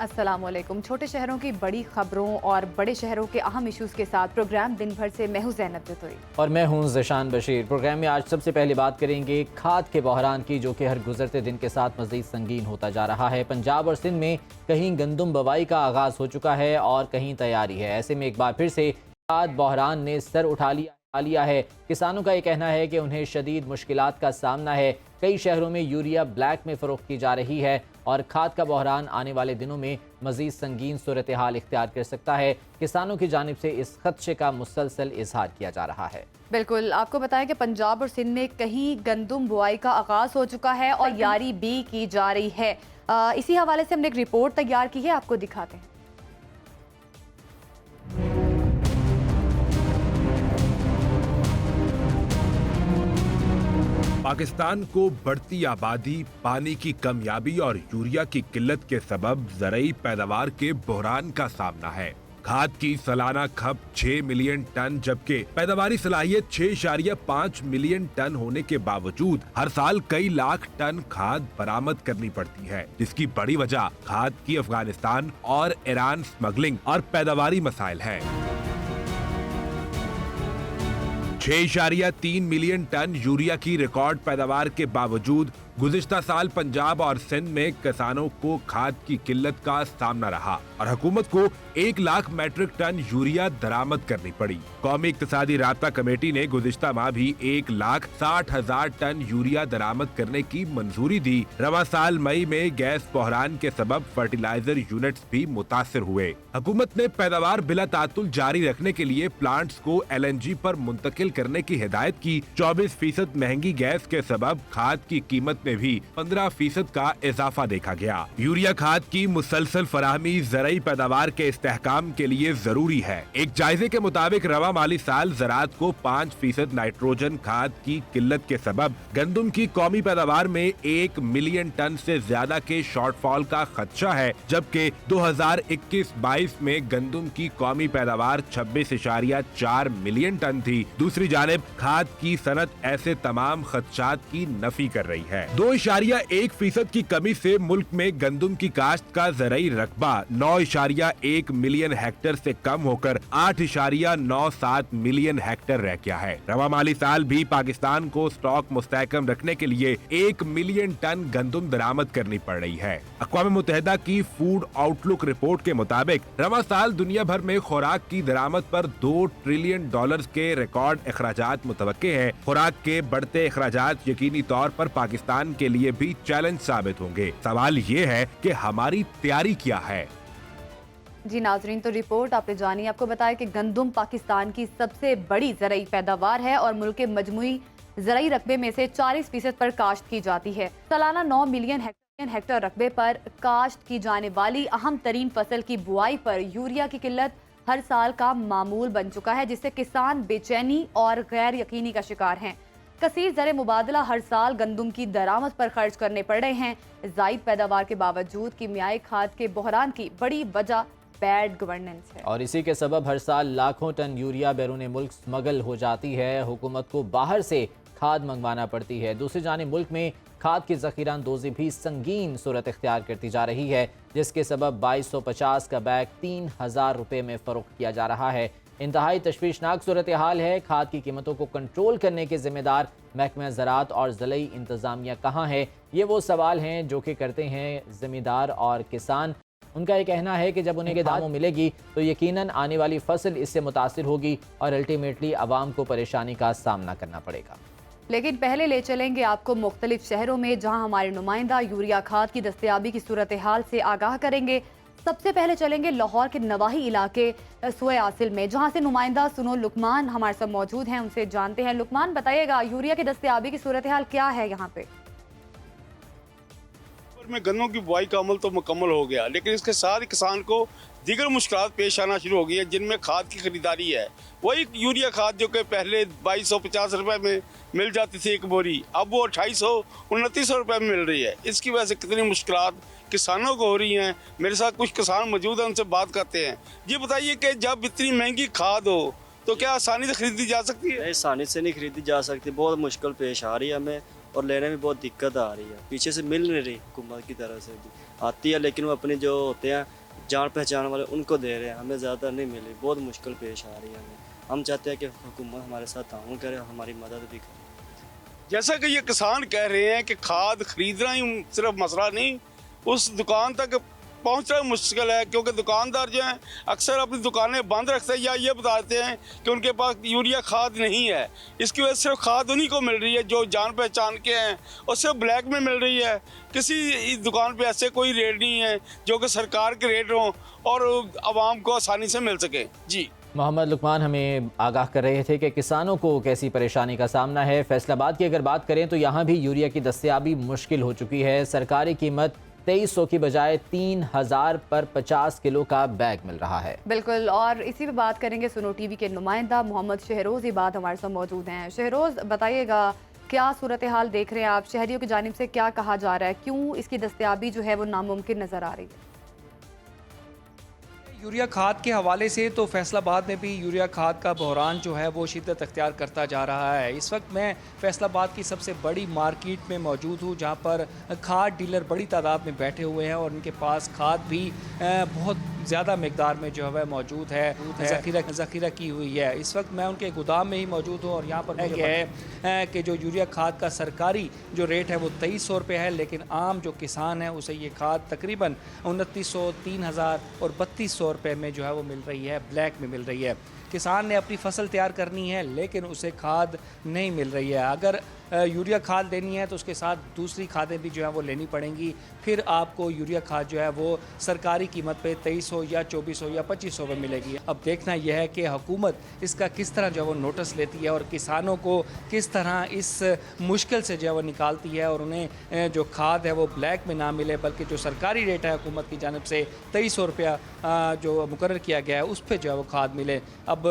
अस्सलामुअलैकुम। छोटे शहरों की बड़ी खबरों और बड़े शहरों के अहम इश्यूज़ के साथ प्रोग्राम दिन भर से मैं हूं ज़ैनब जतोई और मैं हूं ज़शान बशीर। प्रोग्राम में आज सबसे पहले बात करेंगे खाद के बहरान की, जो कि हर गुजरते दिन के साथ मज़ीद संगीन होता जा रहा है। पंजाब और सिंध में कहीं गंदम बवाई का आगाज़ हो चुका है और कहीं तैयारी है। ऐसे में एक बार फिर से खाद बहरान ने सर उठा लिया है। किसानों का ये कहना है कि उन्हें शदीद मुश्किलात का सामना है। कई शहरों में यूरिया ब्लैक में फ़रोख्त की जा रही है और खाद का बहरान आने वाले दिनों में मज़ीद संगीन सूरत हाल इख्तियार कर सकता है। किसानों की जानिब से इस खदशे का मुसलसल इजहार किया जा रहा है। बिल्कुल, आपको बताएं कि पंजाब और सिंध में कहीं गंदम बुआई का आगाज़ हो चुका है और यारी भी की जा रही है। इसी हवाले से हमने एक रिपोर्ट तैयार की है, आपको दिखाते हैं। पाकिस्तान को बढ़ती आबादी, पानी की कमयाबी और यूरिया की किल्लत के सबब ज़रई पैदावार के बहरान का सामना है। खाद की सालाना खप 6 मिलियन टन जबकि पैदावारी सलाहियत 6.5 मिलियन टन होने के बावजूद हर साल कई लाख टन खाद बरामद करनी पड़ती है, जिसकी बड़ी वजह खाद की अफगानिस्तान और ईरान स्मगलिंग और पैदावारी मसाइल है। 6.3 मिलियन टन यूरिया की रिकॉर्ड पैदावार के बावजूद गुज़िश्ता साल पंजाब और सिंध में किसानों को खाद की किल्लत का सामना रहा और हुकूमत को 1 लाख मैट्रिक टन यूरिया दरामद करनी पड़ी। कौमी इक्तिसादी राब्ता कमेटी ने गुज़िश्ता माह भी 1,60,000 टन यूरिया दरामद करने की मंजूरी दी। रवा साल मई में गैस बहरान के सबब फर्टिलाइजर यूनिट्स भी मुतासिर हुए। हुकूमत ने पैदावार बिला तातुल जारी रखने के लिए प्लांट्स को LNG पर मुंतकिल करने की हिदायत की। 24% महंगी गैस के सबब खाद की कीमत में भी 15% का इजाफा देखा गया। यूरिया खाद की मुसलसल फराहमी ज़रई पैदावार के इस्तेहकाम के लिए जरूरी है। एक जायजे के मुताबिक रवा माली साल ज़राअत को 5% नाइट्रोजन खाद की किल्लत के सबब गंदम की कौमी पैदावार में 1 मिलियन टन से ज्यादा के शॉर्टफॉल का खदशा है, जबकि 2021-22 में गंदम की कौमी पैदावार 26.4 मिलियन टन थी। दूसरी जानिब खाद की सनत ऐसे तमाम खदशात की नफी कर रही है। 2.1% की कमी से मुल्क में गंदम की काश्त का ज़रई रकबा 9.1 मिलियन हेक्टेयर से कम होकर 8.97 मिलियन हेक्टेयर रह गया है। रवा माली साल भी पाकिस्तान को स्टॉक मुस्तहकम रखने के लिए 1 मिलियन टन गंदम दरामद करनी पड़ रही है। अक़वाम मुत्तहिदा की फूड आउटलुक रिपोर्ट के मुताबिक रवा साल दुनिया भर में खुराक की दरामद पर $2 ट्रिलियन के रिकॉर्ड अखराजात मुतवक्के हैं। खुराक के बढ़ते अखराजात यकीनी तौर पर पाकिस्तान के लिए भी चैलेंज साबित होंगे। सवाल ये है कि हमारी तैयारी क्या है। जी नाजरीन, तो रिपोर्ट आपने जानी। आपको बताया कि गंदम पाकिस्तान की सबसे बड़ी ज़रई पैदावार है और मुल्क के मजमूई ज़रई रकबे में से 40% पर काश्त की जाती है। सालाना 9 मिलियन हेक्टेयर रकबे पर काश्त की जाने वाली अहम तरीन फसल की बुआई पर यूरिया की किल्लत हर साल का मामूल बन चुका है, जिससे किसान बेचैनी और गैर यकीनी का शिकार हैं। कसीर ज़र मुबादला हर साल गंदम की दरामद पर खर्च करने पड़ रहे हैं। ज़ायद पैदावार के बावजूद कीमियाई खाद के बहरान की बड़ी वजह बैड गवर्नेंस है और इसी के सबब हर साल लाखों टन यूरिया बैरून मुल्क स्मगल हो जाती है। हुकूमत को बाहर से खाद मंगवाना पड़ती है। दूसरी जानिब मुल्क में खाद की ज़ख़ीरा अंदोज़ी भी संगीन सूरत इख्तियार करती जा रही है, जिसके सबब 2250 का बैग 3000 रुपये में फ़रोख्त किया जा रहा है। इंतहाई तशवीशनाक सूरत हाल है। खाद की कीमतों को कंट्रोल करने के जिम्मेदार महकमा ज़राअत और ज़िलई इंतज़ामिया कहाँ है? ये वो सवाल हैं जो कि करते हैं ज़मींदार और किसान। उनका ये कहना है कि जब उन्हें दामों मिलेगी तो यकीनन आने वाली फसल इससे मुतासिर होगी और अल्टीमेटली आवाम को परेशानी का सामना करना पड़ेगा। लेकिन पहले ले चलेंगे आपको मुख्तलिफ शहरों में, जहाँ हमारे नुमाइंदा यूरिया खाद की दस्तयाबी की सूरत हाल से आगाह करेंगे। सबसे पहले चलेंगे लाहौर के नवाही इलाके सोए आसिल में, जहां से नुमाइंदा सुनो लुकमान हमारे साथ मौजूद हैं। उनसे जानते हैं। लुकमान, बताइएगा यूरिया की दस्तयाबी की सूरत हाल क्या है यहाँ पे? में गन्नों की बुआई का अमल तो मुकम्मल हो गया, लेकिन इसके साथ ही किसान को दीगर मुश्किलात पेश आना शुरू हो गई है, जिनमें खाद की खरीदारी है। वही यूरिया खाद जो कि पहले 2250 रुपये में मिल जाती थी एक बोरी, अब वो 2800-2900 रुपये में मिल रही है। इसकी वजह से कितनी मुश्किलात किसानों को हो रही हैं। मेरे साथ कुछ किसान मौजूद हैं, उनसे बात करते हैं। जी बताइए कि जब इतनी महंगी खाद हो तो क्या आसानी से खरीदी जा सकती है? आसानी से नहीं खरीदी जा सकती, बहुत मुश्किल पेश आ रही है हमें। और लेने में बहुत दिक्कत आ रही है। पीछे से मिल नहीं रही हुकूमत की तरफ से भी आती है, लेकिन वो अपने जो होते हैं जान पहचान वाले उनको दे रहे हैं, हमें ज़्यादा नहीं मिली, बहुत मुश्किल पेश आ रही है हमें। हम चाहते हैं कि हुकूमत हमारे साथ ताउन करे, हमारी मदद भी करे। जैसा कि ये किसान कह रहे हैं कि खाद खरीदना ही सिर्फ मसला नहीं, उस दुकान तक पहुंचना मुश्किल है, क्योंकि दुकानदार जो हैं अक्सर अपनी दुकानें बंद रखते हैं या ये बताते हैं कि उनके पास यूरिया खाद नहीं है। इसकी वजह से सिर्फ खाद उन्हीं को मिल रही है जो जान पहचान के हैं, और सिर्फ ब्लैक में मिल रही है। किसी इस दुकान पे ऐसे कोई रेट नहीं है जो कि सरकार के रेट हों और आवाम को आसानी से मिल सके। जी, मोहम्मद लुकमान हमें आगाह कर रहे थे कि किसानों को कैसी परेशानी का सामना है। फैसलाबाद की अगर बात करें तो यहाँ भी यूरिया की दस्तयाबी मुश्किल हो चुकी है। सरकारी कीमत 2300 की बजाय 3000 पर 50 किलो का बैग मिल रहा है। बिल्कुल, और इसी पे बात करेंगे सुनो टीवी के नुमाइंदा मोहम्मद शहरोज इबाद हमारे साथ मौजूद हैं। शहरोज, बताइएगा क्या सूरत हाल देख रहे हैं आप, शहरियों की जानिब से क्या कहा जा रहा है, क्यों इसकी दस्तयाबी जो है वो नामुमकिन नज़र आ रही है? यूरिया खाद के हवाले से तो फैसलाबाद में भी यूरिया खाद का बहरान जो है वो शिद्दत अख्तियार करता जा रहा है। इस वक्त मैं फैसलाबाद की सबसे बड़ी मार्केट में मौजूद हूँ, जहाँ पर खाद डीलर बड़ी तादाद में बैठे हुए हैं और उनके पास खाद भी बहुत ज़्यादा मकदार में जो है मौजूद है, ज़ख़ीरा की हुई है। इस वक्त मैं उनके गोदाम में ही मौजूद हूँ और यहाँ पर यह है कि जो यूरिया खाद का सरकारी जो रेट है वो 2300 रुपये है, लेकिन आम जो किसान है उसे ये खाद तकरीबन 2900, 3000 और 3200 रुपये में जो है वो मिल रही है, ब्लैक में मिल रही है। किसान ने अपनी फसल तैयार करनी है लेकिन उसे खाद नहीं मिल रही है। अगर यूरिया खाद लेनी है तो उसके साथ दूसरी खादें भी जो है वो लेनी पड़ेंगी, फिर आपको यूरिया खाद जो है वो सरकारी कीमत पे 2300 या 2400 या 2500 में मिलेगी। अब देखना यह है कि हुकूमत इसका किस तरह जो है वो नोटिस लेती है और किसानों को किस तरह इस मुश्किल से जो है वो निकालती है और उन्हें जो खाद है वो ब्लैक में ना मिले, बल्कि जो सरकारी रेट है हुकूमत की जानिब से 2300 रुपया जो मुकर्रर किया गया है उस पर जो है वो खाद मिले। अब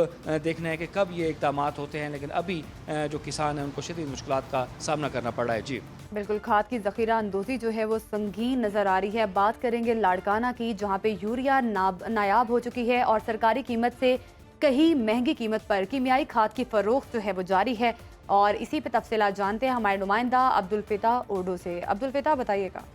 देखना है कि कब ये इक़दाम होते हैं, लेकिन अभी जो किसान हैं उनको शदीद मुश्किलात का सामना करना पड़ रहा है। जी बिल्कुल, खाद की ज़ख़ीरा अंदोज़ी जो है वो संगीन नज़र आ रही है। बात करेंगे लाड़काना की, जहाँ पे यूरिया नायाब हो चुकी है और सरकारी कीमत से कहीं महंगी कीमत पर कीमियाई खाद की फ़रोख्त जो है वो जारी है। और इसी पे तफसीलात जानते हैं हमारे नुमाइंदा अब्दुल फ़िता ओडो से। अब्दुल फ़िता, बताइएगा।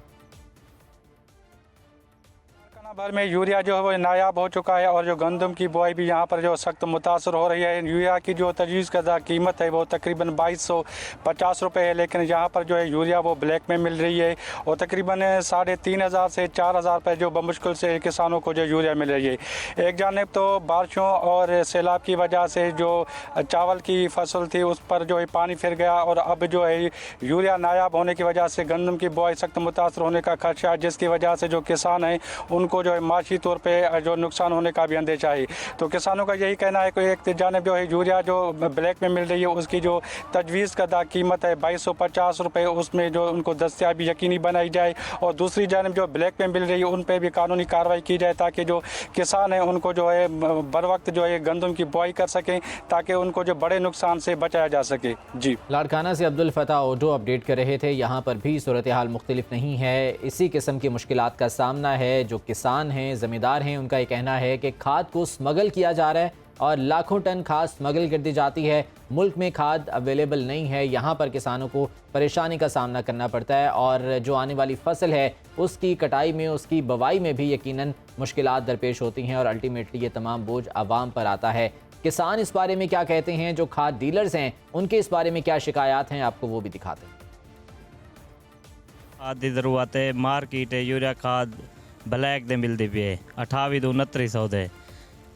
भर में यूरिया जो है वो नायाब हो चुका है और जो गंदम की बुआई भी यहाँ पर जो सख्त मुतासर हो रही है। यूरिया की जो तजवीज़ करदा कीमत है वो तकरीबन 2250 रुपये है, लेकिन यहाँ पर जो है यूरिया वो ब्लैक में मिल रही है और तकरीबन 3500 से 4000 रुपये जो बमुश्किल से किसानों को जो यूरिया मिल रही है। एक जानिब तो बारिशों और सैलाब की वजह से जो चावल की फसल थी उस पर जो है पानी फिर गया और अब जो है यूरिया नायाब होने की वजह से गंदम की बुआई सख्त मुतासर होने का खदशा है, जिसकी वजह से जो किसान हैं उनको जो है माशी तौर पे जो नुकसान होने का भी अंदेशा है। तो किसानों का यही कहना है कि एक जानिब जो है यूरिया जो ब्लैक में मिल रही है उसकी जो तजवीज़ करदा कीमत है 2250 रुपये, उसमें जो उनको दस्तयाबी यकीनी बनाई जाए और दूसरी जानिब जो ब्लैक में मिल रही है उन पर भी कानूनी कार्रवाई की जाए ताकि जो किसान हैं उनको जो है बर वक्त जो है गंदम की बुआई कर सकें ताकि उनको जो बड़े नुकसान से बचाया जा सके। जी, लाड़काना से अब्दुल फता ओडो अपडेट कर रहे थे। यहाँ पर भी सूरत हाल मुख्तलिफ नहीं है, इसी किस्म की मुश्किलात का सामना है। जो किसान हैं, ज़मींदार हैं, उनका ये कहना है कि खाद को स्मगल किया जा रहा है और लाखों टन खाद स्मगल कर दी जाती है। मुल्क में खाद अवेलेबल नहीं है, यहाँ पर किसानों को परेशानी का सामना करना पड़ता है और जो आने वाली फसल है उसकी कटाई में, उसकी बवाई में भी यकीनन मुश्किलात दरपेश होती हैं और अल्टीमेटली ये तमाम बोझ आवाम पर आता है। किसान इस बारे में क्या कहते हैं, जो खाद डीलर्स हैं उनके इस बारे में क्या शिकायत हैं, आपको वो भी दिखाते हैं। खाद की ज़रूरत है, मार्केट है यूरिया खाद ब्लैक दे मिलती पी है 28 तो 2900 दे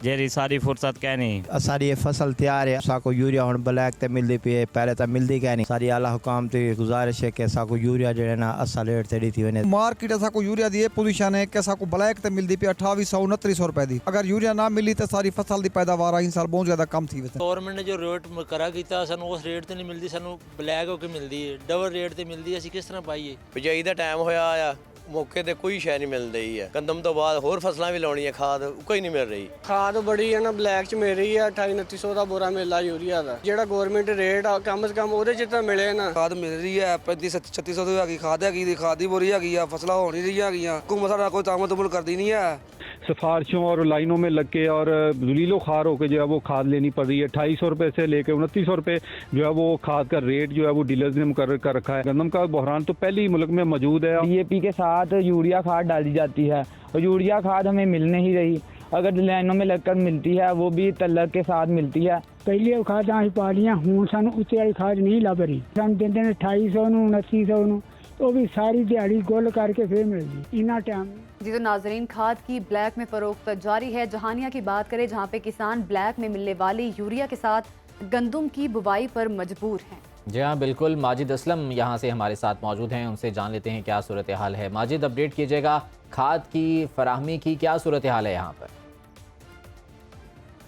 जेरी सारी फुर्सत कहनी सारी ये फसल तैयार है। साको यूरिया हुण ब्लैक ते मिलती पी है, पहले तो मिलती क्या नहीं। सारी आला हुकाम ते गुजारिश है कि साको यूरिया जो है ना असा रेट ते दी थी वने मार्केट साको यूरिया दी पोजीशन है कि साको ब्लैक ते मिलती पी 2800 2900 रुपए दी। अगर यूरिया ना मिली तो सारी फसल दी पैदावार इस साल बहुत ज्यादा कम थी। गवर्नमेंट ने जो रेट मुकर्रर किया सानू उस रेट ते नहीं मिलती, सानू ब्लैक होके मिलती है, डबल रेट ते मिलती है। ਅਸੀਂ किस तरह पाइए? ਬਿਜਾਈ ਦਾ ਟਾਈਮ ਹੋਇਆ ਆ, ਮੌਕੇ ਤੇ ਕੋਈ ਸ਼ੈ ਨਹੀਂ ਮਿਲ ਰਹੀ ਹੈ। ਗੰਦਮ ਤੋਂ ਬਾਅਦ ਹੋਰ ਫਸਲਾਂ ਵੀ ਲਾਉਣੀਆਂ, ਖਾਦ ਕੋਈ ਨਹੀਂ ਮਿਲ ਰਹੀ। ਖਾਦ ਬੜੀ ਹੈ ਨਾ ਬਲੈਕ ਚ ਮਿਲ ਰਹੀ ਹੈ 28 2900 ਦਾ ਬੋਰਾ ਮਿਲਦਾ ਯੂਰੀਆ ਦਾ। ਜਿਹੜਾ ਗਵਰਨਮੈਂਟ ਰੇਟ ਆ ਕਮ ਸੇ ਕਮ ਉਹਦੇ ਚ ਤਾਂ ਮਿਲੇ ਨਾ। ਖਾਦ ਮਿਲ ਰਹੀ ਹੈ 35 3600 ਦੀ ਹੈਗੀ ਖਾਦ ਹੈਗੀ ਦੀ, ਖਾਦ ਦੀ ਬੋਰੀ ਹੈਗੀ ਆ, ਫਸਲਾਂ ਹੋ ਨਹੀਂ ਰਹੀਆਂ ਹੈਗੀਆਂ। ਹੁਕੂਮਤ ਸਾਡਾ ਕੋਈ ਤਾਮਤ ਤੁਮਤ ਕਰਦੀ ਨਹੀਂ ਹੈ। सिफारिशों और लाइनों में लग के और जलीलो खार होकर जो है वो खाद लेनी पड़ रही है। 2800 रुपये से लेकर 2900 रुपये जो है वो खाद का रेट जो है वो डीलर्स ने मुकर्रर कर रखा है। गंदम का बहरान तो पहले ही मुल्क में मौजूद है। DAP के साथ यूरिया खाद डाली जाती है और यूरिया खाद हमें मिल नहीं रही, अगर लाइनों में लगकर मिलती है वो भी तल्लक के साथ मिलती है। पहले खाद अं पा लिया, हूँ सानू उत्ते वाली खाद नहीं लभ रही। सानू देंदे ने 2800 ਨੂੰ 2900 ਨੂੰ, तो भी सारी दिहाड़ी गुल करके फिर मिलती इना टाइम। जी तो नाजरीन, खाद की ब्लैक में फरोख्त जारी है। जहानिया की बात करें जहाँ पे किसान ब्लैक में मिलने वाली यूरिया के साथ गंदम की बुवाई पर मजबूर हैं। जी हाँ बिल्कुल, माजिद असलम यहाँ से हमारे साथ मौजूद हैं, उनसे जान लेते हैं क्या सूरत हाल है। माजिद, अपडेट कीजिएगा, खाद की फराहमी की क्या सूरत हाल है यहाँ पर?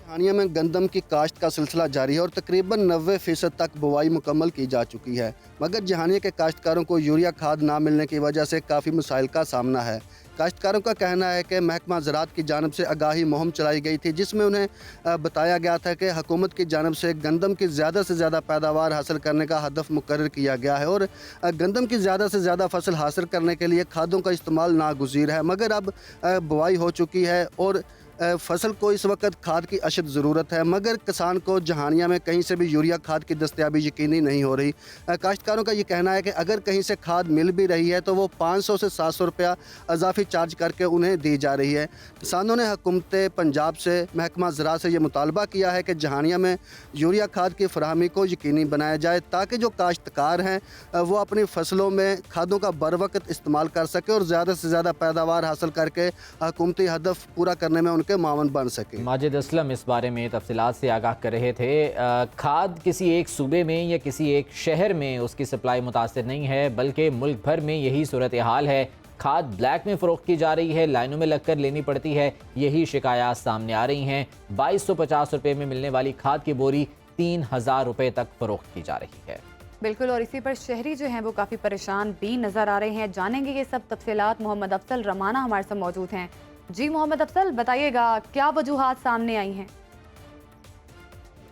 जहानिया में गंदम की काश्त का सिलसिला जारी है और तकरीबन 90% तक बुवाई मुकम्मल की जा चुकी है, मगर जहानिया के काश्तकारों को यूरिया खाद ना मिलने की वजह से काफ़ी मसाइल का सामना है। काश्तकारों का कहना है कि महकमा ज़राअत की जानिब से आगाही मुहिम चलाई गई थी, जिसमें उन्हें बताया गया था कि हुकूमत की जानिब से गंदम की ज़्यादा से ज़्यादा पैदावार हासिल करने का हदफ मुकर्रर किया गया है और गंदम की ज़्यादा से ज़्यादा फसल हासिल करने के लिए खादों का इस्तेमाल नागुज़ीर है। मगर अब बुवाई हो चुकी है और फसल को इस वक्त खाद की अशद ज़रूरत है, मगर किसान को जहानिया में कहीं से भी यूरिया खाद की दस्तयाबी यकीनी नहीं हो रही। काश्तकारों का ये कहना है कि अगर कहीं से खाद मिल भी रही है तो वो 500 से 700 रुपया इजाफी चार्ज करके उन्हें दी जा रही है। किसानों ने हुकूमत पंजाब से, महकमा ज़राअत से ये मुतालबा किया है कि जहानिया में यूरिया खाद की फराहमी को यकीनी बनाया जाए, ताकि जो काश्तकार हैं वो अपनी फसलों में खादों का बर वक्त इस्तेमाल कर सके और ज़्यादा से ज़्यादा पैदावार हासिल करके हुकूमती हदफ पूरा करने में के मावन बन सके। माजिद असलम इस बारे में तफसीलात से आगाह कर रहे थे। खाद किसी एक सूबे में या किसी एक शहर में उसकी सप्लाई मुतासिर नहीं है, बल्कि मुल्क भर में यही सूरत हाल है। खाद ब्लैक में फ़रोख्त की जा रही है, लाइनों में लगकर लेनी पड़ती है, यही शिकायत सामने आ रही हैं। 2250 रुपये में मिलने वाली खाद की बोरी 3000 रुपये तक फ़रोख्त की जा रही है। बिल्कुल, और इसी पर शहरी जो हैं वो काफ़ी परेशान भी नज़र आ रहे हैं। जानेंगे ये सब तफसीलात। मोहम्मद अफसल रमाना हमारे साथ मौजूद हैं। जी मोहम्मद अफसल, बताइएगा क्या वजूहात सामने आई हैं?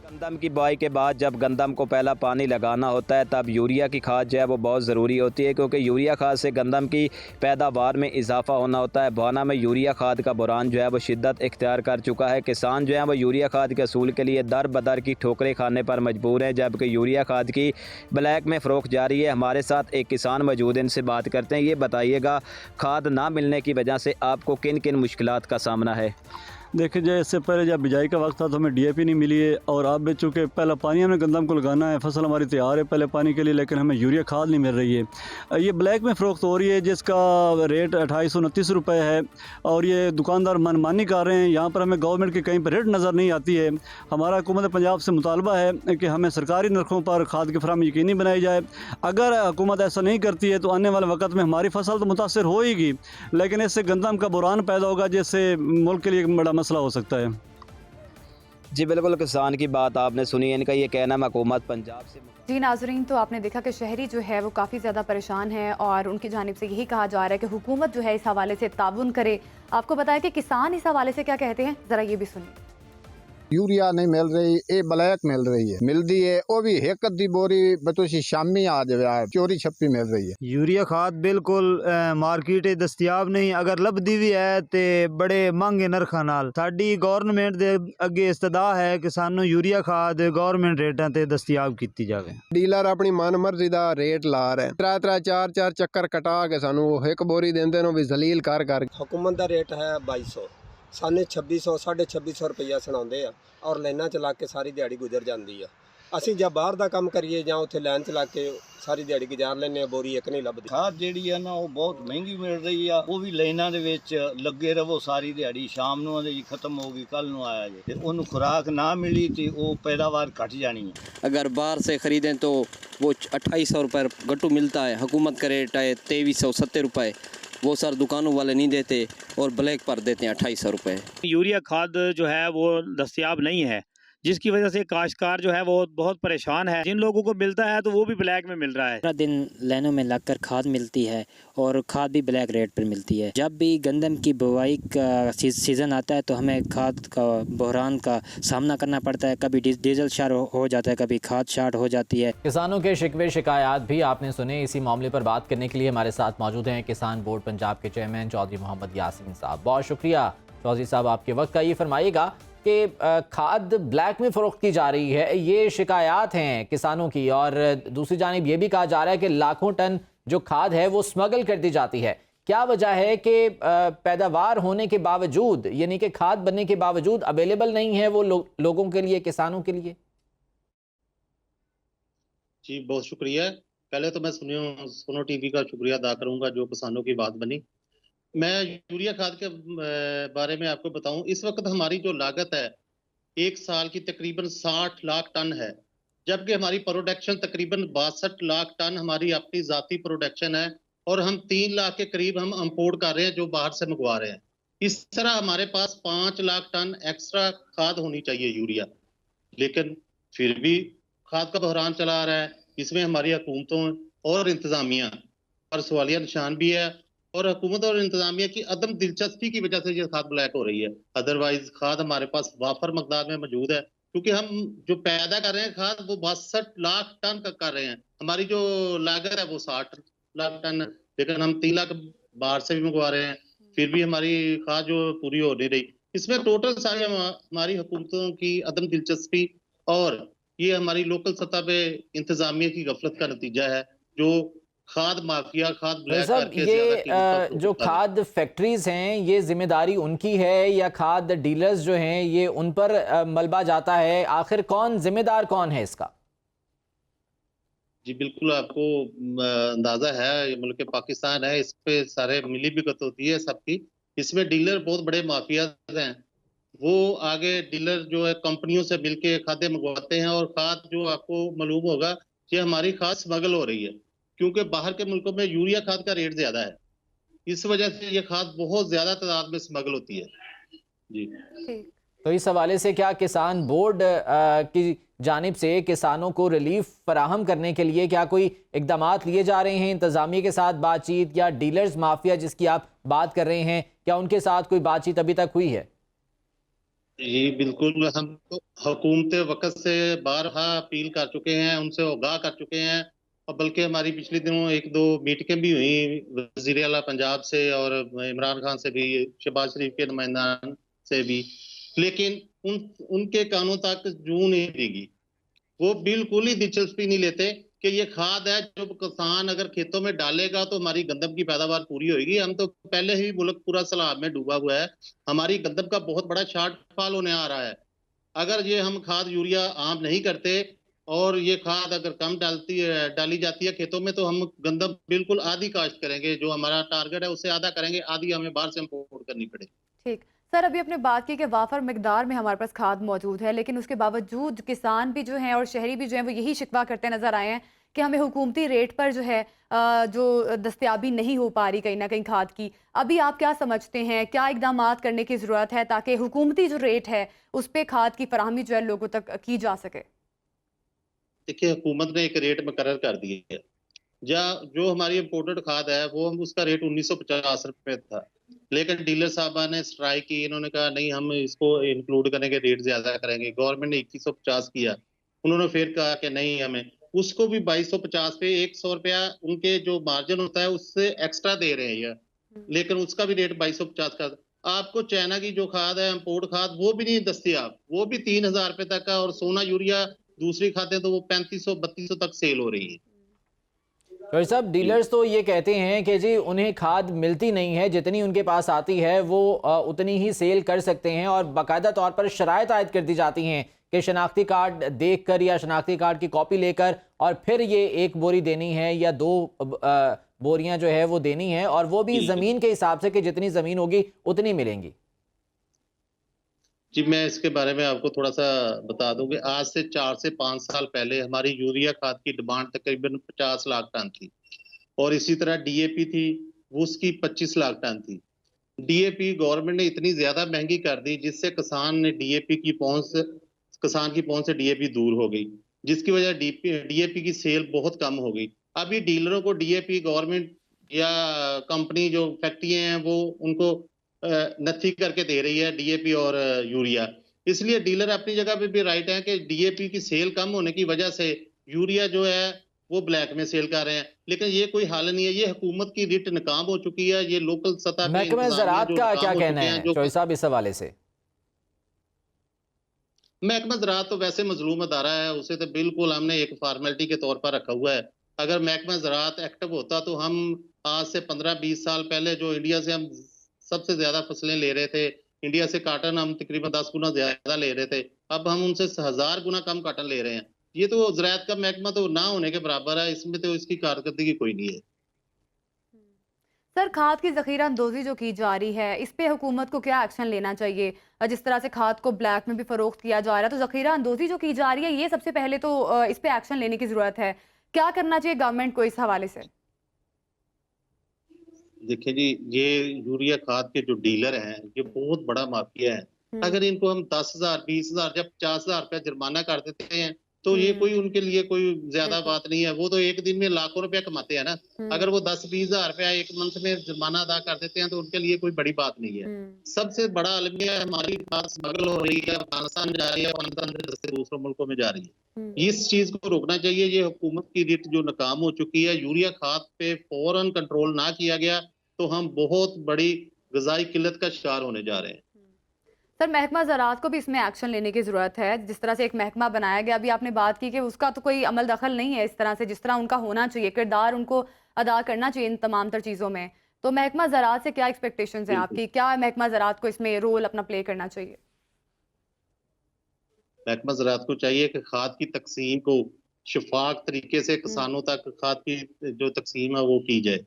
गंदम की बुआई के बाद जब गंदम को पहला पानी लगाना होता है तब यूरिया की खाद जो है वो बहुत ज़रूरी होती है, क्योंकि यूरिया खाद से गंदम की पैदावार में इजाफा होना होता है। बहाना में यूरिया खाद का बुरान जो है वो शिद्दत इख्तियार कर चुका है। किसान जो है वो यूरिया खाद के असूल के लिए दर बदर की ठोकरें खाने पर मजबूर हैं, जबकि यूरिया खाद की ब्लैक में फ़रोख्त जारी है। हमारे साथ एक किसान मौजूद हैं, इनसे बात करते हैं। ये बताइएगा, खाद ना मिलने की वजह से आपको किन किन मुश्किलात का सामना है? देखिए, जैसे इससे पहले जब बिजाई का वक्त था तो हमें DAP नहीं मिली है, और अब चूँकि पहला पानी हमने गंदम को लगाना है, फसल हमारी तैयार है पहले पानी के लिए, लेकिन हमें यूरिया खाद नहीं मिल रही है। ये ब्लैक में फ़रोख्त हो रही है, जिसका रेट 2829 रुपये है, और ये दुकानदार मनमानी कर रहे हैं। यहाँ पर हमें गवर्नमेंट की कहीं पर रेट नज़र नहीं आती है। हमारा हुकूमत पंजाब से मुतालबा है कि हमें सरकारी नरखों पर खाद की फराहमी यकीनी बनाई जाए। अगर हुकूमत ऐसा नहीं करती है तो आने वाले वक्त में हमारी फसल तो मुतासर होएगी, लेकिन इससे गंदम का बुरान पैदा होगा, जिससे मुल्क के लिए एक बड़ा मसला हो सकता है। जी बिल्कुल, किसान की बात आपने सुनी है, इनका ये कहना है हुकूमत पंजाब से। जी नाजरीन, तो आपने देखा कि शहरी जो है वो काफ़ी ज़्यादा परेशान है और उनकी जानिब से यही कहा जा रहा है कि हुकूमत जो है इस हवाले से ताउन करे। आपको बताया कि किसान इस हवाले से क्या कहते हैं, ज़रा ये भी सुनिए। यूरिया नहीं मिल रही, ये ब्लैक मिल रही है, मिलती है वो भी एक अद्धी बोरी बतोशी शामी आ जाए, चोरी छप्पी मिल रही है। यूरिया खाद बिल्कुल मार्केट दस्तियाब नहीं, अगर लभदी भी है तो बड़े महंगे नरखा नाल। साडी गवर्नमेंट दे अगे इस्तदा है कि सानू यूरिया खाद गवर्नमेंट रेटां ते दस्तियाब कीती जावे। डीलर अपनी मन मर्जी दा रेट ला रहे, 3-3 4-4 चक्कर कटा के सानू एक बोरी देंदे नो भी जलील कर कर। हुकूमत दा रेट है 2200, साने 2600 2650 रुपया सुनाते हैं और लाइना चला के सारी दिहाड़ी गुजर जाती है। ਅਸੀਂ ਜਾਂ ਬਾਹਰ ਦਾ ਕੰਮ ਕਰੀਏ ਜਾਂ ਉੱਥੇ ਲਾਈਨ ਚਲਾ ਕੇ ਸਾਰੀ ਦਿਹਾੜੀ ਗੁਜ਼ਾਰ ਲੈਂਦੇ ਆ, ਬੋਰੀ ਇੱਕ ਨਹੀਂ ਲੱਭਦੀ। ਖਾਦ ਜਿਹੜੀ ਆ ਨਾ ਉਹ ਬਹੁਤ ਮਹਿੰਗੀ ਮਿਲ ਰਹੀ ਆ, ਉਹ ਵੀ ਲਾਈਨਾਂ ਦੇ ਵਿੱਚ ਲੱਗੇ ਰਹੋ ਸਾਰੀ ਦਿਹਾੜੀ, ਸ਼ਾਮ ਨੂੰ ਆਂਦੇ ਜੀ ਖਤਮ ਹੋ ਗਈ, ਕੱਲ ਨੂੰ ਆਇਆ ਜੇ, ਤੇ ਉਹਨੂੰ ਖੁਰਾਕ ਨਾ ਮਿਲੀ ਤੇ ਉਹ पैदावार घट जानी है। अगर बाहर से ख़रीदें तो वो 2800 रुपये गट्टू मिलता है, हुकूमत का रेट है 2370 रुपये, वो सर दुकानों वाले नहीं देते और ब्लैक पर देते हैं 2800 रुपये। यूरिया खाद जो है वो दस्तयाब नहीं है, जिसकी वजह से काश्तकार जो है वो बहुत परेशान है। जिन लोगों को मिलता है तो वो भी ब्लैक में मिल रहा है। पूरा दिन लाइनों में लगकर खाद मिलती है और खाद भी ब्लैक रेट पर मिलती है। जब भी गंदम की बुवाई का सीज़न आता है तो हमें खाद का बहरान का सामना करना पड़ता है। कभी डीजल शार्ट हो जाता है, कभी खाद शार्ट हो जाती है। किसानों के शिकवे शिकायत भी आपने सुने। इसी मामले पर बात करने के लिए हमारे साथ मौजूद हैं किसान बोर्ड पंजाब के चेयरमैन चौधरी मोहम्मद यासीन साहब। बहुत शुक्रिया चौधरी साहब, आपके वक्त का ये फरमाइएगा कि खाद ब्लैक में फ़रोख्त की जा रही है, ये शिकायत हैं किसानों की, और दूसरी जानिब ये भी कहा जा रहा है कि लाखों टन जो खाद है वो स्मगल कर दी जाती है। क्या वजह है कि पैदावार होने के बावजूद, यानी कि खाद बनने के बावजूद अवेलेबल नहीं है वो लोगों के लिए, किसानों के लिए? जी बहुत शुक्रिया। पहले तो मैं सुनो टीवी का शुक्रिया अदा करूंगा जो किसानों की बात बनी। मैं यूरिया खाद के बारे में आपको बताऊं, इस वक्त हमारी जो लागत है एक साल की तकरीबन 60 लाख टन है, जबकि हमारी प्रोडक्शन तकरीबन 62 लाख टन हमारी अपनी ज़ाती प्रोडक्शन है, और हम 3 लाख के करीब हम इंपोर्ट कर रहे हैं जो बाहर से मंगवा रहे हैं। इस तरह हमारे पास 5 लाख टन एक्स्ट्रा खाद होनी चाहिए यूरिया, लेकिन फिर भी खाद का बहरान चला आ रहा है। इसमें हमारी हुकूमतों और इंतज़ामिया पर सवालिया निशान भी है, और हुकूमत और इंतज़ामिया की अदम दिलचस्पी की वजह से ये खाद ब्लैक हो रही है। अदरवाइज खाद हमारे पास वाफर मकदार में मौजूद है, क्योंकि हम जो पैदा कर रहे हैं खाद वो 62 लाख टन का कर रहे हैं। हमारी जो लागत है वो 60 लाख टन, लेकिन हम 3 लाख बाहर से भी मंगवा रहे हैं, फिर भी हमारी खाद जो पूरी हो नहीं रही। इसमें टोटल सारी हमारी हुकूमतों की अदम दिलचस्पी और ये हमारी लोकल सतह पे इंतजामिया की गफलत का नतीजा है, जो खाद माफिया, खाद ब्लैक करके ये जो खाद फैक्ट्रीज हैं, ये जिम्मेदारी उनकी है या खाद डीलर्स जो हैं ये उन पर मलबा जाता है? आखिर कौन जिम्मेदार, कौन है इसका? जी बिल्कुल, आपको अंदाजा है ये मुल्क पाकिस्तान है, इस पे सारे मिली भगत होती है सबकी। इसमें डीलर बहुत बड़े माफिया हैं, वो आगे डीलर जो है कंपनियों से मिलके खादें मंगवाते हैं, और खाद जो आपको मालूम होगा कि हमारी खाद स्मगल हो रही है, क्योंकि बाहर के मुल्कों में यूरिया खाद का रेट ज्यादा है, इस वजह से ये खाद बहुत ज्यादा तादाद में स्मगल होती है। जी तो इस हवाले से क्या किसान बोर्ड की जानिब से किसानों को रिलीफ फराहम करने के लिए क्या कोई इकदामात लिए जा रहे हैं? इंतजामिया के साथ बातचीत, या डीलर्स माफिया जिसकी आप बात कर रहे हैं, क्या उनके साथ कोई बातचीत अभी तक हुई है? जी बिल्कुल, हम तो हुकूमत वक्त से बारहा अपील कर चुके हैं, उनसे आगाह कर चुके हैं, और बल्कि हमारी पिछले दिनों 1-2 मीटिंगें भी हुई वज़ीर आला पंजाब से और इमरान खान से भी, शहबाज शरीफ के नुमाइंदान से भी, लेकिन उनके कानों तक जूं नहीं देगी। वो बिल्कुल ही दिलचस्पी नहीं लेते कि ये खाद है जो किसान अगर खेतों में डालेगा तो हमारी गंदम की पैदावार पूरी होगी। हम तो पहले ही मुल्क पूरा सैलाब में डूबा हुआ है, हमारी गंदम का बहुत बड़ा शॉर्टफॉल होने आ रहा है। अगर ये हम खाद यूरिया आम नहीं करते और ये खाद अगर कम डाली जाती है खेतों में, तो हम गंदम बिल्कुल आधी काश्त करेंगे, जो हमारा टारगेट है उससे आधा करेंगे, आधी हमें बाहर से इंपोर्ट करनी पड़ेगी। ठीक सर, अभी आपने बात की कि वाफर मिकदार में हमारे पास खाद मौजूद है, लेकिन उसके बावजूद किसान भी जो हैं और शहरी भी जो हैं वो यही शिकवा करते नजर आए हैं कि हमें हुकूमती रेट पर जो है जो दस्तयाबी नहीं हो पा रही कहीं ना कहीं खाद की। अभी आप क्या समझते हैं, क्या इकदामात करने की ज़रूरत है ताकि हुकूमती जो रेट है उस पर खाद की फराहमी जो है लोगों तक की जा सके? देखिए, हुकूमत ने एक रेट मुकर्रर कर दिया है, जो हमारी इम्पोर्टेड खाद है वो उसका रेट 1950 रुपये था, लेकिन डीलर साहबा ने स्ट्राइक की, इन्होंने कहा नहीं हम इसको इंक्लूड करेंगे, रेट ज्यादा करेंगे। गवर्नमेंट ने 2150 किया, उन्होंने फिर कहा कि नहीं, हमें उसको भी 2250 पे 100 रुपया उनके जो मार्जिन होता है उससे एक्स्ट्रा दे रहे हैं ये, लेकिन उसका भी रेट 2250 का। आपको चाइना की जो खाद है इम्पोर्ट खाद वो भी नहीं दस्तियाब, वो भी 3000 रुपये तक का, और सोना यूरिया दूसरी खादें तो वो 3500-3200 तक सेल हो रही है। तो सब डीलर्स तो ये कहते हैं कि जी उन्हें खाद मिलती नहीं है, जितनी उनके पास आती है वो उतनी ही सेल कर सकते हैं, और बाकायदा तौर पर शराइत आयद कर दी जाती हैं कि शनाख्ती कार्ड देखकर या शनाख्ती कार्ड की कॉपी लेकर और फिर ये 1 बोरी देनी है या 2 बोरियां जो है वो देनी है, और वो भी ज़मीन के हिसाब से कि जितनी ज़मीन होगी उतनी मिलेंगी। जी मैं इसके बारे में आपको थोड़ा सा बता दूं कि आज से 4 से 5 साल पहले हमारी यूरिया खाद की डिमांड तकरीबन 50 लाख टन थी, और इसी तरह डीएपी थी, वो उसकी 25 लाख टन थी। डीएपी गवर्नमेंट ने इतनी ज्यादा महंगी कर दी जिससे किसान की पहुंच से डीएपी दूर हो गई, जिसकी वजह डीएपी की सेल बहुत कम हो गई। अभी डीलरों को डीएपी गवर्नमेंट या कंपनी जो फैक्ट्रियां हैं वो उनको नथी करके दे रही है डीएपी और यूरिया, इसलिए डीलर अपनी जगह पे भी राइट है कि डीएपी की सेल कम होने की वजह से यूरिया जो है वो ब्लैक में सेल कर रहे हैं, लेकिन ये कोई हल नहीं है। ये हुकूमत की रिट नाकाम हो चुकी है। ये लोकल सतह पे महकमा इंतजामिया ज़राअत जो का नाकाम क्या हो कहना चुके हैं, है जो चौधरी साहब इस हवाले से? महकमा ज़राअत तो वैसे मजलूम अदारा है, उसे तो बिल्कुल हमने एक फॉर्मेलिटी के तौर पर रखा हुआ है। अगर महकमा ज़राअत एक्टिव होता तो हम आज से 15-20 साल पहले जो इंडिया से हम सबसे ज्यादा फसलें ले रहे थे, इंडिया से काटन हम तकरीबन 10 गुना ज्यादा ले रहे थे, अब हम उनसे 1000 गुना कम काटन ले रहे हैं। ये तो ज़राअत का महकमा तो ना होने के बराबर है, इसमें तो इसकी कारकर्दगी कोई नहीं है। सर, खाद की ज़ख़ीरा अंदोज़ी जो की जा रही है, इस पे हुकूमत को क्या एक्शन लेना चाहिए? जिस तरह से खाद को ब्लैक में भी फ़रोख्त किया जा रहा है, तो ज़ख़ीरा अंदोज़ी जो की जा रही है, ये सबसे पहले तो इस पे एक्शन लेने की ज़रूरत है। क्या करना चाहिए गवर्नमेंट को इस हवाले से? देखिए जी, ये यूरिया खाद के जो डीलर हैं, ये बहुत बड़ा माफिया है। अगर इनको हम 10,000, 20,000 या 50,000 रुपया जुर्माना कर देते हैं, तो ये कोई उनके लिए कोई ज्यादा बात नहीं है। वो तो एक दिन में लाखों रुपया कमाते हैं ना। अगर वो 10-20,000 रुपया एक मंथ में जुर्माना अदा कर देते हैं, तो उनके लिए कोई बड़ी बात नहीं है। सबसे बड़ा अलमिया हमारी बात स्मगल हो रही है, अफगानिस्तान जा रही है, अफगानिस्तान से दूसरे मुल्कों में जा रही है। इस चीज को रोकना चाहिए। ये हुकूमत की रिट जो नाकाम हो चुकी है, यूरिया खाद पे फौरन कंट्रोल ना किया गया तो हम बहुत बड़ी ग़िज़ाई किल्लत का शिकार होने जा रहे हैं। सर, महकमा ज़राअत को भी इसमें एक्शन लेने की ज़रूरत है। जिस तरह से एक महकमा बनाया गया, अभी आपने बात की कि उसका तो कोई अमल दखल नहीं है इस तरह से, जिस तरह उनका होना चाहिए, किरदार उनको अदा करना चाहिए इन तमाम तर चीज़ों में। तो महकमा ज़राअत से क्या एक्सपेक्टेशंस हैं आपकी? क्या महकमा ज़राअत को इसमें रोल अपना प्ले करना चाहिए? महकमा ज़राअत को चाहिए कि खाद की तकसीम को शफाफ तरीके से किसानों तक खाद की जो तकसीम है वो की जाए,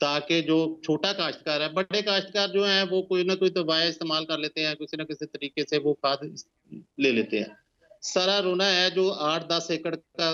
ताकि जो छोटा काश्तकार है, बड़े काश्तकार जो हैं वो कोई ना कोई दवाएं इस्तेमाल कर लेते हैं, किसी ना किसी तरीके से वो खाद ले लेते हैं। सारा रोना है जो 8-10 एकड़ का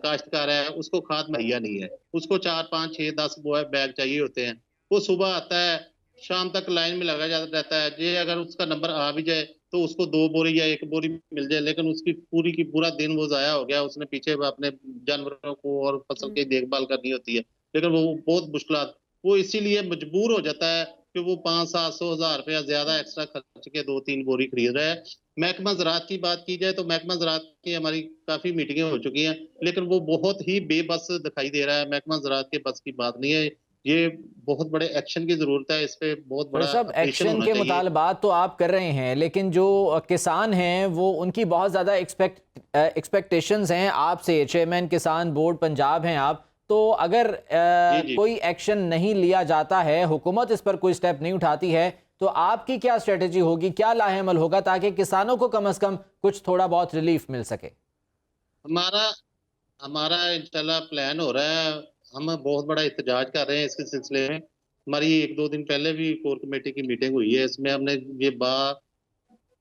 काश्तकार है, उसको खाद मुहैया नहीं है। उसको 4, 5, 6, 10 बैग चाहिए होते हैं। वो सुबह आता है, शाम तक लाइन में लगा रहता है। ये अगर उसका नंबर आ भी जाए तो उसको 2 बोरी या 1 बोरी मिल जाए, लेकिन उसकी पूरी की पूरा दिन वो ज़ाया हो गया। उसने पीछे अपने जानवरों को और फसल की देखभाल करनी होती है, लेकिन वो बहुत मुश्किलात, वो इसीलिए मजबूर हो जाता है कि वो 500-700 रुपया ज्यादा एक्स्ट्रा खर्च के 2-3 बोरी खरीद रहा है। महकमा ज़राअत की बात की जाए तो महकमा ज़राअत की हमारी काफी मीटिंगें हो चुकी हैं, लेकिन वो बहुत ही बेबस दिखाई दे रहा है। महकमा ज़राअत के बस की बात नहीं है। ये बहुत बड़े एक्शन की जरूरत है। इस पे बहुत बड़ा सब एक्शन के मुतालबात तो आप कर रहे हैं, लेकिन जो किसान हैं वो उनकी बहुत ज़्यादा एक्सपेक्टेशंस हैं आपसे। चेयरमैन किसान बोर्ड पंजाब हैं आप, तो अगर कोई एक्शन नहीं लिया जाता है, हुकूमत इस पर कोई स्टेप नहीं उठाती है, तो आपकी क्या स्ट्रेटजी होगी, क्या लाहेअमल होगा ताकि किसानों को कम से कम कुछ थोड़ा बहुत रिलीफ मिल सके? हमारा इंशाल्लाह प्लान हो रहा है। हम बहुत बड़ा एहतजाज कर रहे हैं इसके सिलसिले में। हमारी 1-2 दिन पहले भी कोर कमेटी की मीटिंग हुई है। इसमें हमने ये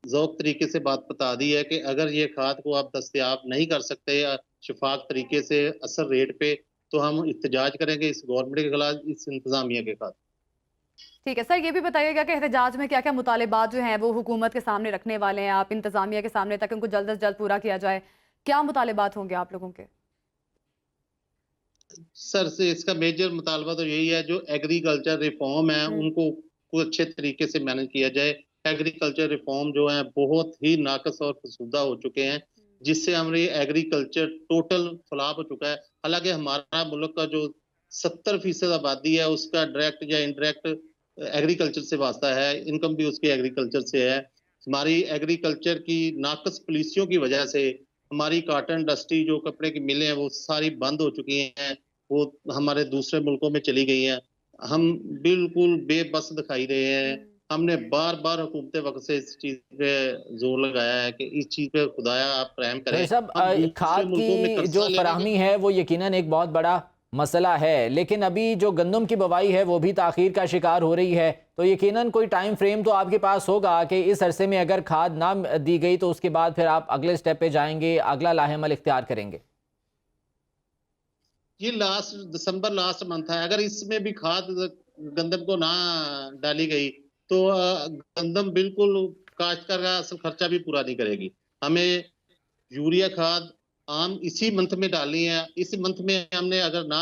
ज़ौक़ तरीके से बात बता दी है कि अगर ये खाद को आप दस्तयाब नहीं कर सकते शफाफ तरीके से असर रेट पे, तो हम एहतजाज करेंगे इस गवर्नमेंट के खिलाफ, इस इंतजामिया के खिलाफ। ठीक है सर, ये भी बताइएगा कि एहतजाज में क्या क्या मुतालिबात जो हैं वो हुकूमत के सामने रखने वाले हैं आप, इंतजामिया के सामने, ताकि उनको जल्द से जल्द पूरा किया जाए। क्या मुतालिबात होंगे आप लोगों के? सर से इसका मेजर मुतालबा तो यही है, जो एग्रीकल्चर रिफॉर्म है उनको कुछ अच्छे तरीके से मैनेज किया जाए। एग्रीकल्चर रिफॉर्म जो है बहुत ही नाकस और फसूदा हो चुके हैं, जिससे हमारी एग्रीकल्चर टोटल फलाप हो चुका है। हालांकि हमारा मुल्क का जो 70% आबादी है उसका डायरेक्ट या इनडायरेक्ट एग्रीकल्चर से वास्ता है, इनकम भी उसकी एग्रीकल्चर से है। हमारी एग्रीकल्चर की नाकस पॉलिसियों की वजह से हमारी कॉटन इंडस्ट्री, जो कपड़े की मिलें हैं, वो सारी बंद हो चुकी हैं, वो हमारे दूसरे मुल्कों में चली गई हैं। हम बिल्कुल बेबस दिखाई रहे हैं। हमने बार बार हुकूमत वक्त से इस चीज पे जोर लगाया है कि इस चीज पे खुदाया आप रहम करें। सब खाद की जो फराहमी है वो यकीनन एक बहुत बड़ा मसला है, लेकिन अभी जो गंदम की बुवाई है वो भी ताखीर का शिकार हो रही है, तो यकीनन कोई टाइम फ्रेम तो आपके पास होगा कि इस अरसे में अगर खाद ना दी गई तो उसके बाद फिर आप अगले स्टेप पे जाएंगे, अगला लाहेअमल इख्तियार करेंगे। ये दिसंबर लास्ट मंथ है, अगर इसमें भी खाद गंदम को ना डाली गई तो गंदम बिल्कुल काश्तकार का असल खर्चा भी पूरा नहीं करेगी। हमें यूरिया खाद आम इसी मंथ में डालनी है। इस मंथ में हमने अगर ना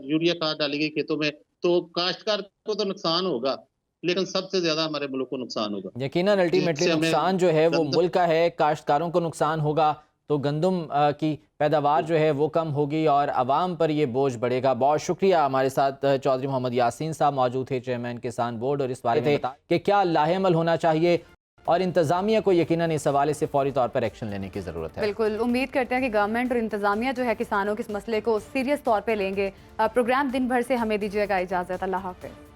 यूरिया खाद डाली गई खेतों में तो काश्तकार को तो नुकसान होगा, लेकिन सबसे ज्यादा हमारे मुल्क को नुकसान होगा। यकीनन अल्टीमेटली नुकसान जो है वो मुल्क का है, काश्तकारों को नुकसान होगा। तो गंदम की पैदावार जो है वो कम होगी और आवाम पर ये बोझ बढ़ेगा। बहुत शुक्रिया। हमारे साथ चौधरी मोहम्मद यासीन साहब मौजूद थे, चेयरमैन किसान बोर्ड, और इस बारे में कि क्या लाहेअमल होना चाहिए और इंतज़ामिया को यकीनन इस हवाले से फौरी तौर पर एक्शन लेने की ज़रूरत है। बिल्कुल, उम्मीद करते हैं कि गवर्नमेंट और इंतज़ामिया जो है किसानों के इस मसले को सीरियस तौर पे लेंगे। प्रोग्राम दिन भर से हमें दीजिएगा इजाज़त। अल्लाह हाफ़िज़।